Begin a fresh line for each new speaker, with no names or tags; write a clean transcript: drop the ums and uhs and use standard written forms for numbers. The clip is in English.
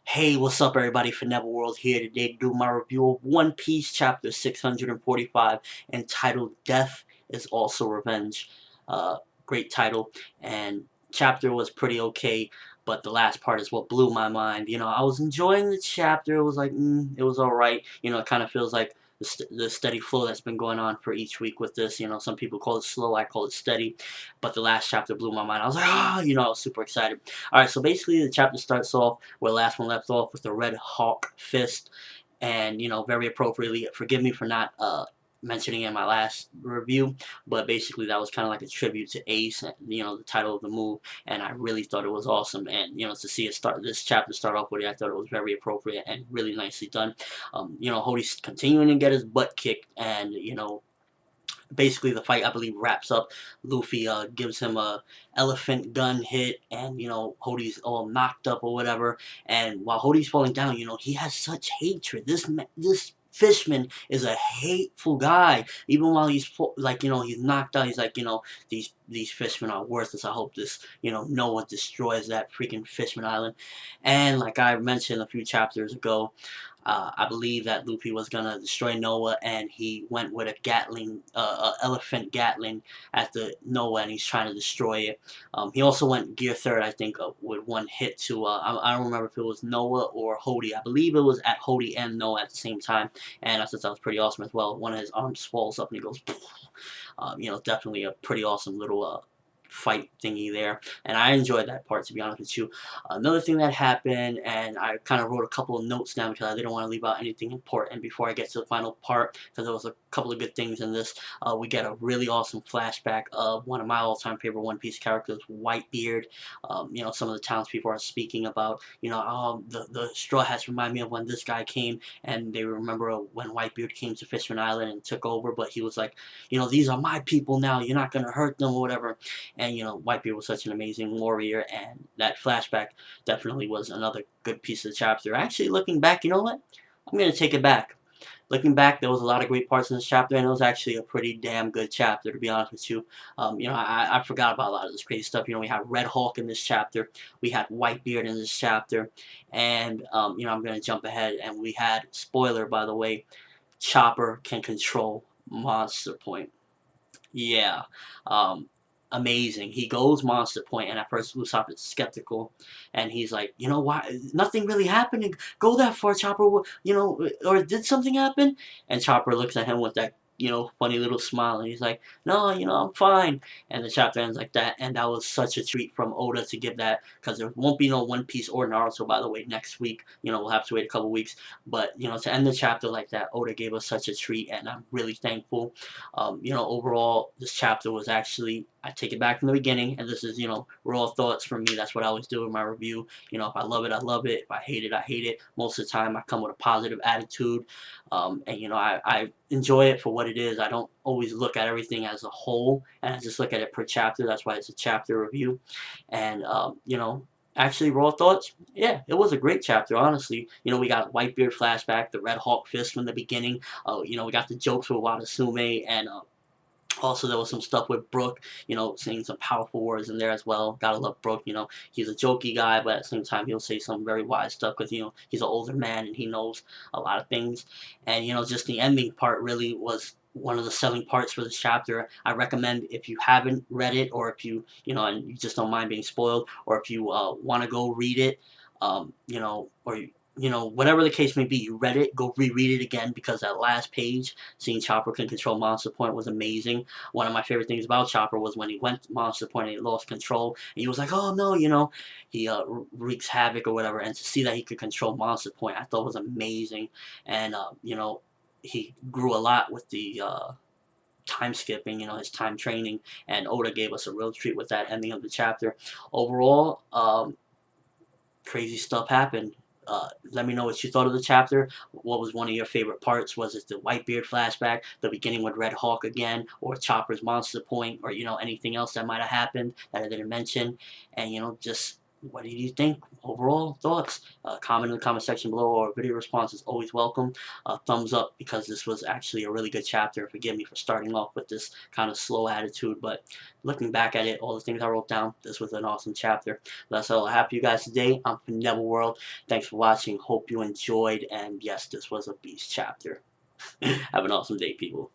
Hey, what's up everybody? ForneverWorld here today to do my review of One Piece chapter 645 entitled Death is Also Revenge. Uh, Great title, and chapter was pretty okay, but the last part is what blew my mind. I was enjoying the chapter. It was like, it was alright. It kind of feels like the steady flow that's been going on for each week with this. Some people call it slow, I call it steady, but the last chapter blew my mind. I was like, I was super excited. Alright, so basically the chapter starts off where the last one left off with the Red Hawk fist, and very appropriately, forgive me for not mentioning it in my last review, but basically that was kind of like a tribute to Ace, and the title of the move, and I really thought it was awesome, and to see it start this chapter start off with it, I thought it was very appropriate and really nicely done. Hody's continuing to get his butt kicked, and basically the fight, I believe, wraps up. Luffy gives him a elephant gun hit, and Hody's all knocked up or whatever, and while Hody's falling down, he has such hatred. This Fishman is a hateful guy. Even while he's like, he's knocked out, he's like, these fishmen are worthless. I hope this, no one destroys that freaking Fishman Island. And like I mentioned a few chapters ago, I believe that Luffy was gonna destroy Noah, and he went with a elephant Gatling at the Noah, and he's trying to destroy it. He also went gear third, I think, with one hit to. I don't remember if it was Noah or Hody. I believe it was at Hody and Noah at the same time, and I thought that was pretty awesome as well. One of his arms swells up, and he goes. Definitely a pretty awesome little fight thingy there, and I enjoyed that part, to be honest with you. Another thing that happened, and I kind of wrote a couple of notes down because I didn't want to leave out anything important before I get to the final part, because there was a couple of good things in this. We get a really awesome flashback of one of my all-time favorite One Piece characters, Whitebeard. Some of the townspeople are speaking about, oh, the Straw Hats remind me of when this guy came, and they remember when Whitebeard came to Fishman Island and took over, but he was like, these are my people now, you're not going to hurt them or whatever. And Whitebeard was such an amazing warrior, and that flashback definitely was another good piece of the chapter. Actually, looking back, you know what? I'm gonna take it back. Looking back, there was a lot of great parts in this chapter, and it was actually a pretty damn good chapter, to be honest with you. I forgot about a lot of this crazy stuff. We had Red Hawk in this chapter, we had Whitebeard in this chapter, and I'm gonna jump ahead, and we had, spoiler by the way, Chopper can control Monster Point. Yeah. Um, Amazing. He goes Monster Point, and at first Usopp is skeptical, and he's like, why? Nothing really happened. Go that far, Chopper. Or did something happen? And Chopper looks at him with that, funny little smile, and he's like, no, I'm fine. And the chapter ends like that, and that was such a treat from Oda to give that, because there won't be no One Piece or Naruto, by the way, next week. We'll have to wait a couple weeks, but to end the chapter like that, Oda gave us such a treat, and I'm really thankful. Overall, this chapter was actually, I take it back from the beginning, and this is, raw thoughts from me. That's what I always do in my review. If I love it, I love it. If I hate it, I hate it. Most of the time, I come with a positive attitude, and, I enjoy it for what it is. I don't always look at everything as a whole, and I just look at it per chapter. That's why it's a chapter review, and, actually, raw thoughts. Yeah, it was a great chapter, honestly. We got Whitebeard flashback, the Red Hawk fist from the beginning. We got the jokes with Wadasume, and also there was some stuff with Brook, saying some powerful words in there as well. Gotta love Brook. He's a jokey guy, but at the same time he'll say some very wise stuff because he's an older man and he knows a lot of things. And just the ending part really was one of the selling parts for this chapter. I recommend, if you haven't read it, or if you and you just don't mind being spoiled, or if you want to go read it, or whatever the case may be, you read it, go reread it again, because that last page, seeing Chopper can control Monster Point, was amazing. One of my favorite things about Chopper was when he went to Monster Point and he lost control, and he was like, oh no, he wreaks havoc or whatever, and to see that he could control Monster Point, I thought was amazing. And, he grew a lot with the, time skipping, his time training, and Oda gave us a real treat with that ending of the chapter. Overall, crazy stuff happened. Let me know what you thought of the chapter. What was one of your favorite parts? Was it the Whitebeard flashback, the beginning with Red Hawk again, or Chopper's Monster Point, or anything else that might have happened that I didn't mention? And just what did you think? Overall thoughts? Comment in the comment section below, or video response is always welcome. Thumbs up, because this was actually a really good chapter. Forgive me for starting off with this kind of slow attitude, but looking back at it, all the things I wrote down, this was an awesome chapter. That's all I have for you guys today. I'm ForneverWorld. Thanks for watching. Hope you enjoyed, and yes, this was a beast chapter. Have an awesome day, people.